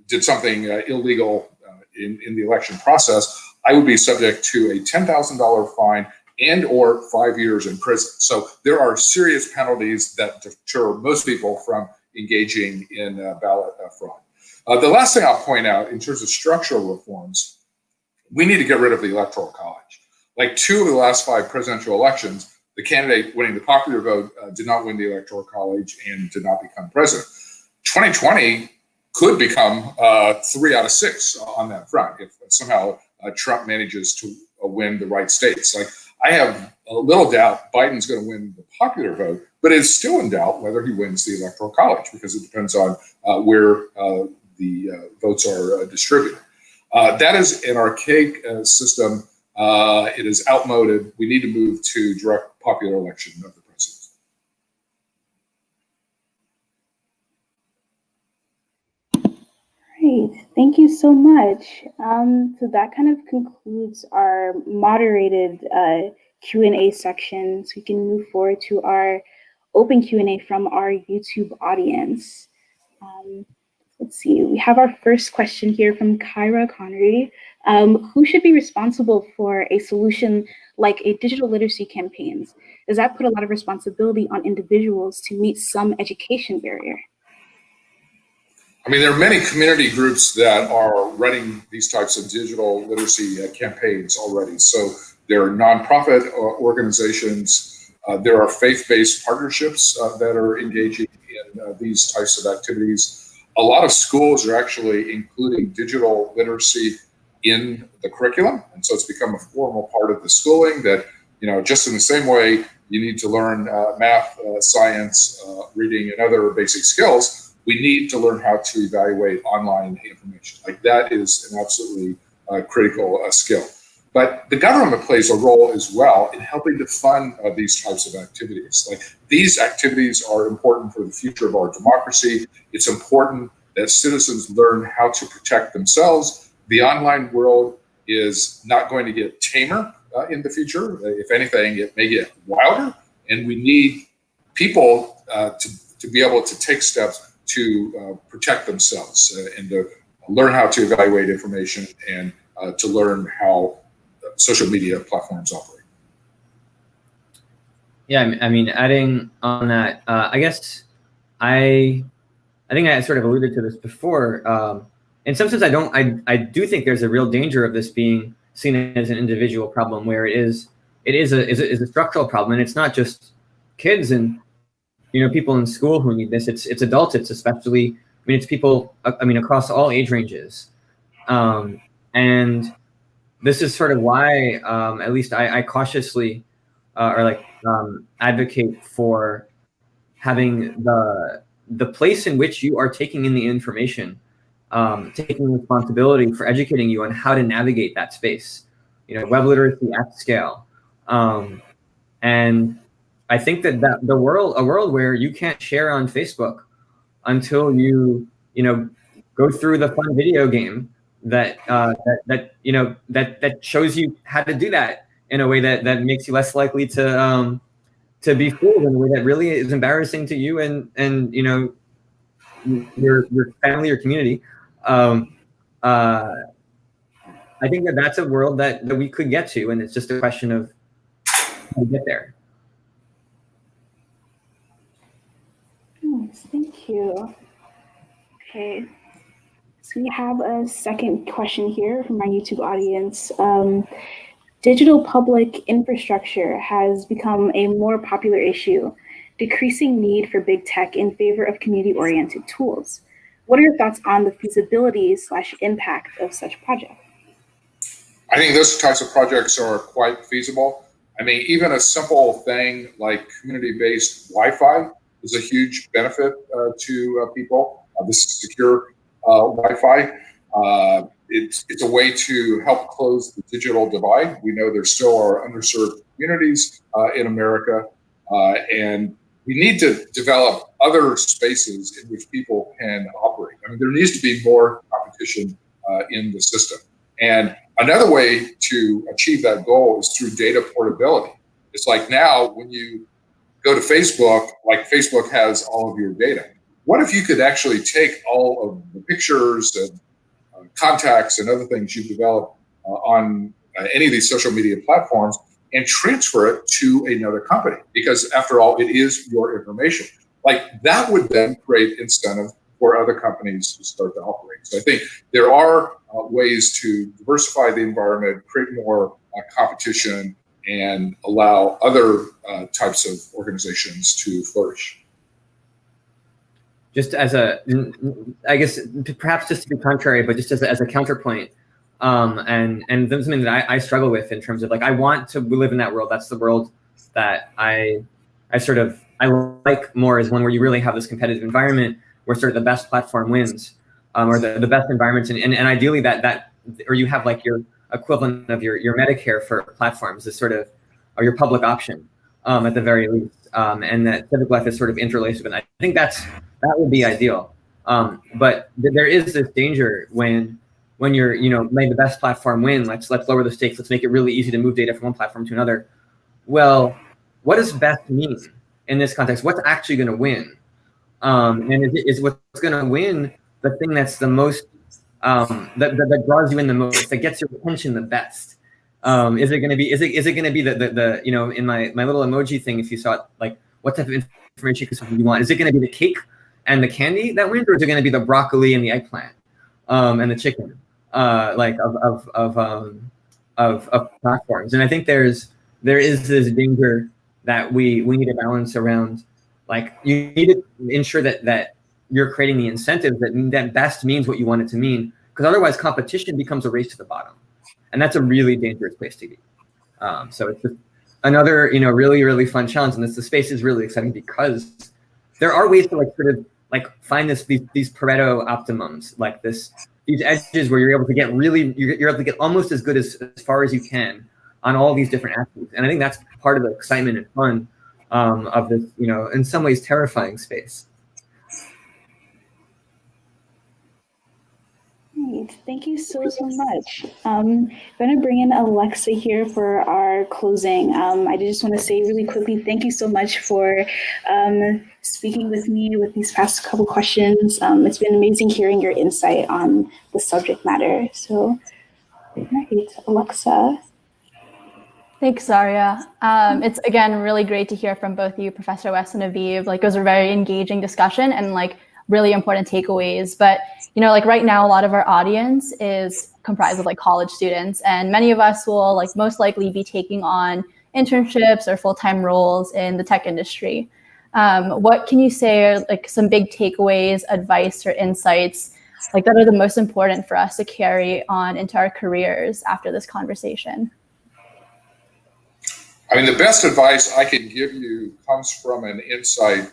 did something illegal in the election process, I would be subject to a $10,000 fine and or 5 years in prison. So there are serious penalties that deter most people from engaging in ballot fraud. The last thing I'll point out in terms of structural reforms, we need to get rid of the Electoral College. Like, 2 of the last 5 presidential elections, the candidate winning the popular vote did not win the Electoral College and did not become president. 2020 could become 3 out of 6 on that front if somehow Trump manages to win the right states. Like, I have a little doubt Biden's going to win the popular vote, but it's still in doubt whether he wins the Electoral College because it depends on where the votes are distributed. That is an archaic system. It is outmoded. We need to move to direct popular election of the president. Great, thank you so much. So that kind of concludes our moderated Q&A section. So we can move forward to our open Q&A from our YouTube audience. Let's see, we have our first question here from Kyra Connery. Who should be responsible for a solution like a digital literacy campaigns? Does that put a lot of responsibility on individuals to meet some education barrier? I mean, there are many community groups that are running these types of digital literacy campaigns already. So there are nonprofit organizations, there are faith-based partnerships that are engaging in these types of activities. A lot of schools are actually including digital literacy in the curriculum. And so it's become a formal part of the schooling that, just in the same way you need to learn math, science, reading, and other basic skills, we need to learn how to evaluate online information. Like, that is an absolutely critical skill. But the government plays a role as well in helping to fund these types of activities. Like, these activities are important for the future of our democracy. It's important that citizens learn how to protect themselves. The online world is not going to get tamer in the future. If anything, it may get wilder, and we need people to be able to take steps to protect themselves and to learn how to evaluate information and to learn how social media platforms operate. Yeah, I mean, adding on that, I guess I think I sort of alluded to this before. In some sense, I do think there's a real danger of this being seen as an individual problem, where it is a structural problem, and it's not just kids and people in school who need this. It's adults. It's especially, it's people. Across all age ranges, and this is sort of why, at least I cautiously advocate for having the place in which you are taking in the information, taking responsibility for educating you on how to navigate that space, web literacy at scale. And I think that a world where you can't share on Facebook until you go through the fun video game that shows you how to do that in a way that makes you less likely to be fooled in a way that really is embarrassing to you and your family or community. I think that's a world that we could get to, and it's just a question of how to get there. Nice, thank you. Okay, so we have a second question here from our YouTube audience. Digital public infrastructure has become a more popular issue, decreasing need for big tech in favor of community-oriented tools. What are your thoughts on the feasibility/impact of such projects? I think those types of projects are quite feasible. Even a simple thing like community-based Wi-Fi is a huge benefit to people. This is secure Wi-Fi. It's a way to help close the digital divide. We know there still are underserved communities in America, and we need to develop other spaces in which people can operate. There needs to be more competition in the system. And another way to achieve that goal is through data portability. It's like now when you go to Facebook, like Facebook has all of your data. What if you could actually take all of the pictures and contacts and other things you've developed on any of these social media platforms and transfer it to another company? Because after all, it is your information. Like that would then create incentive for other companies to start to operate. So I think there are ways to diversify the environment, create more competition, and allow other types of organizations to flourish. Just as I guess perhaps just to be contrary, but just as a counterpoint, and that's something that I struggle with in terms of I want to live in that world. That's the world that I like more, is one where you really have this competitive environment where sort of the best platform wins, or the best environments, and ideally that or you have your equivalent of your Medicare for platforms, is sort of, or your public option at the very least, and that civic life is sort of interlaced with it. I think that would be ideal, but there is this danger when you're make the best platform win. Let's lower the stakes. Let's make it really easy to move data from one platform to another. Well, what does best mean in this context? What's actually going to win? And is what's going to win the thing that's the most that draws you in the most, that gets your attention the best? Is it going to be the in my little emoji thing, if you saw it, what type of information you want? Is it going to be the cake and the candy that wins, or is it going to be the broccoli and the eggplant and the chicken of platforms? And I think there is this danger that we need to balance around. You need to ensure that you're creating the incentives that best means what you want it to mean, because otherwise competition becomes a race to the bottom, and that's a really dangerous place to be. So it's just another really, really fun challenge, and the space is really exciting because there are ways to find these Pareto optimums, these edges where you're able to get you're able to get almost as good as far as you can on all these different aspects. And I think that's part of the excitement and fun of this, in some ways terrifying space. Great. Thank you so much. I'm going to bring in Alexa here for our closing. I just want to say really quickly, thank you so much for speaking with me with these past couple questions. It's been amazing hearing your insight on the subject matter. So, right, Alexa. Thanks, Zaria. It's, again, really great to hear from both you, Professor West and Aviv. Like, it was a very engaging discussion and like really important takeaways. But, you know, like right now, a lot of our audience is comprised of like college students, and many of us will like most likely be taking on internships or full-time roles in the tech industry. What can you say are like some big takeaways, advice, or insights like that are the most important for us to carry on into our careers after this conversation? I mean, the best advice I can give you comes from an insight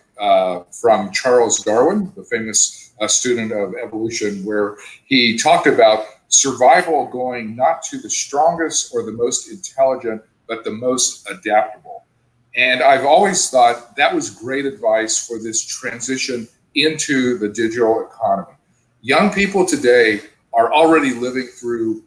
from Charles Darwin, the famous student of evolution, where he talked about survival going not to the strongest or the most intelligent, but the most adaptable. And I've always thought that was great advice for this transition into the digital economy. Young people today are already living through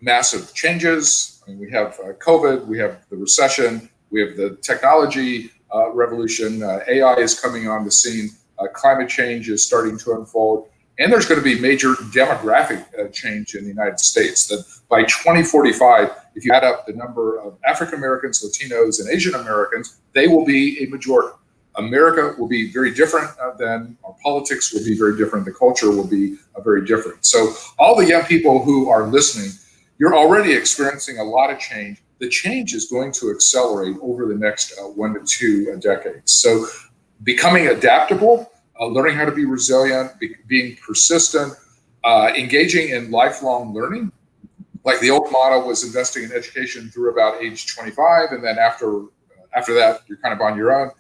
massive changes. I mean, we have COVID, we have the recession, we have the technology revolution, AI is coming on the scene, climate change is starting to unfold, and there's going to be major demographic change in the United States. That by 2045, if you add up the number of African Americans, Latinos, and Asian Americans, they will be a majority. America will be very different than our politics will be very different. The culture will be very different. So all the young people who are listening, you're already experiencing a lot of change. The change is going to accelerate over the next 1 to 2 decades. So becoming adaptable, learning how to be resilient, being persistent, engaging in lifelong learning. Like the old model was investing in education through about age 25, and then after that, you're kind of on your own.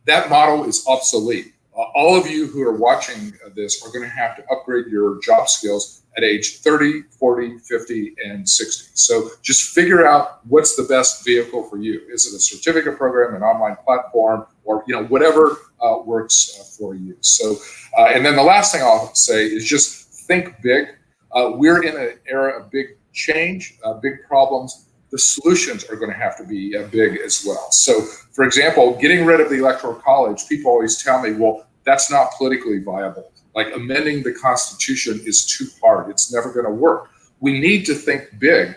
That model is obsolete. All of you who are watching this are going to have to upgrade your job skills at age 30, 40, 50, and 60. So just figure out what's the best vehicle for you. Is it a certificate program, an online platform, or whatever works for you. So, and then the last thing I'll say is just think big. We're in an era of big change, big problems. The solutions are going to have to be big as well. So, for example, getting rid of the Electoral College, people always tell me, well, that's not politically viable. Like amending the Constitution is too hard. It's never going to work. We need to think big.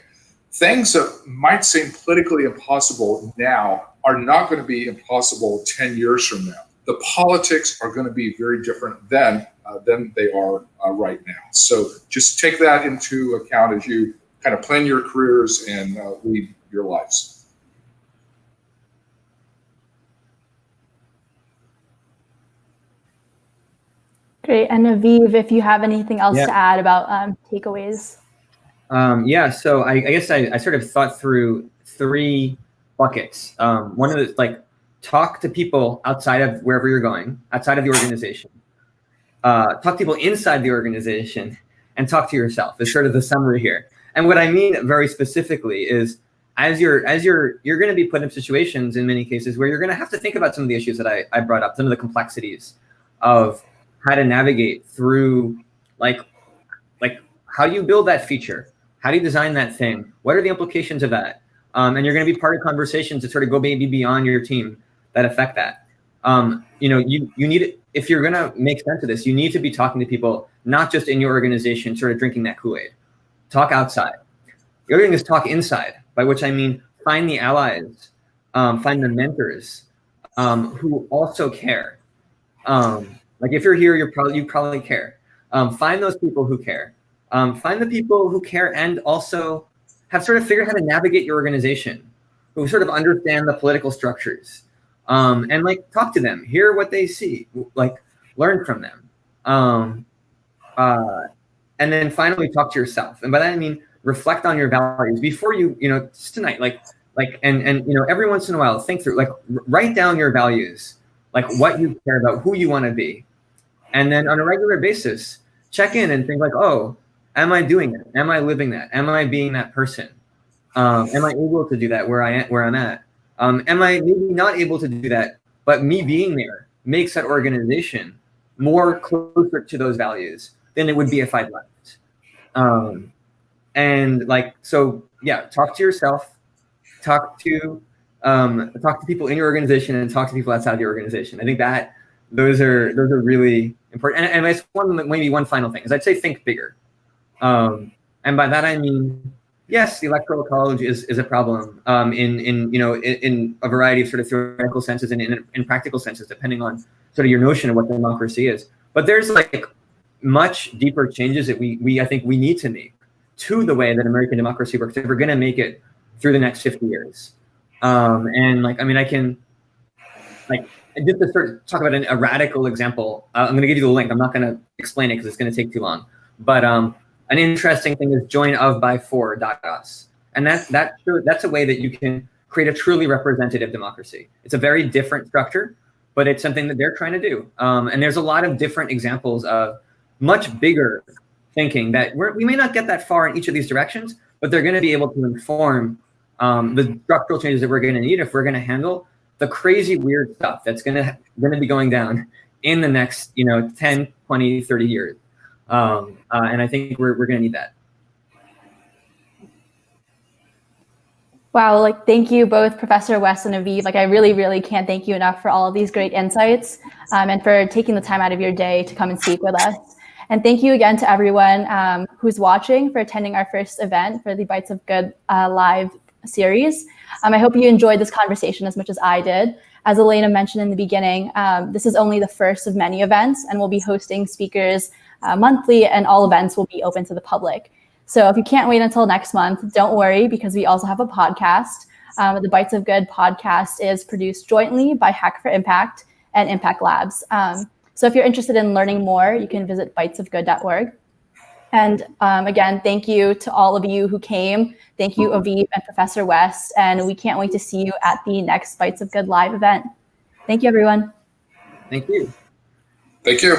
Things that might seem politically impossible now are not going to be impossible 10 years from now. The politics are going to be very different then than they are right now. So just take that into account as you kind of plan your careers and lead your lives. Great. And Aviv, if you have anything else to add about takeaways. Yeah, so I guess I sort of thought through 3 buckets. One of the, like, talk to people outside of wherever you're going, outside of the organization. Talk to people inside the organization, and talk to yourself is sort of the summary here. And what I mean very specifically is as you're going to be put in situations in many cases where you're going to have to think about some of the issues that I brought up, some of the complexities of how to navigate through, like how do you build that feature? How do you design that thing? What are the implications of that? And you're going to be part of conversations that sort of go maybe beyond your team that affect that. You need, if you're going to make sense of this, you need to be talking to people, not just in your organization, sort of drinking that Kool-Aid. Talk outside. The other thing is talk inside, by which I mean find the allies, find the mentors who also care. Like if you're here, you probably care. Find those people who care. Find the people who care and also have sort of figured out how to navigate your organization, who sort of understand the political structures, and like talk to them, hear what they see, like learn from them. And then finally talk to yourself. And by that I mean reflect on your values before you, just tonight, and every once in a while think through, like write down your values, like what you care about, who you want to be. And then on a regular basis, check in and think like, oh, am I doing that? Am I living that? Am I being that person? Am I able to do that where I'm at? Am I maybe not able to do that, but me being there makes that organization more closer to those values than it would be if I'd left. And like, so yeah, talk to yourself, talk to people in your organization, and talk to people outside your organization. I think that those are really important. And maybe one final thing is I'd say think bigger. And by that I mean, yes, the electoral college is a problem in a variety of sort of theoretical senses and in practical senses, depending on sort of your notion of what democracy is. But there's like much deeper changes that I think we need to make to the way that American democracy works if we're going to make it through the next 50 years. And like, I mean, I can like just to sort of talk about a radical example. I'm going to give you the link. I'm not going to explain it because it's going to take too long. But an interesting thing is joinofby4.us, and that's a way that you can create a truly representative democracy. It's a very different structure, but it's something that they're trying to do. And there's a lot of different examples of much bigger thinking that we may not get that far in each of these directions, but they're going to be able to inform the structural changes that we're going to need if we're going to handle the crazy weird stuff that's going to be going down in the next 10, 20, 30 years. And I think we're going to need that. Wow, like thank you both, Professor West and Aviv. Like I really, really can't thank you enough for all of these great insights and for taking the time out of your day to come and speak with us. And thank you again to everyone who's watching for attending our first event for the Bytes of Good live series. I hope you enjoyed this conversation as much as I did. As Elena mentioned in the beginning, this is only the first of many events, and we'll be hosting speakers monthly, and all events will be open to the public. So if you can't wait until next month, don't worry, because we also have a podcast. The Bytes of Good podcast is produced jointly by Hack for Impact and Impact Labs. So if you're interested in learning more, you can visit bytesofgood.org. And again, thank you to all of you who came. Thank you, Aviv and Professor West. And we can't wait to see you at the next Bytes of Good live event. Thank you, everyone. Thank you. Thank you.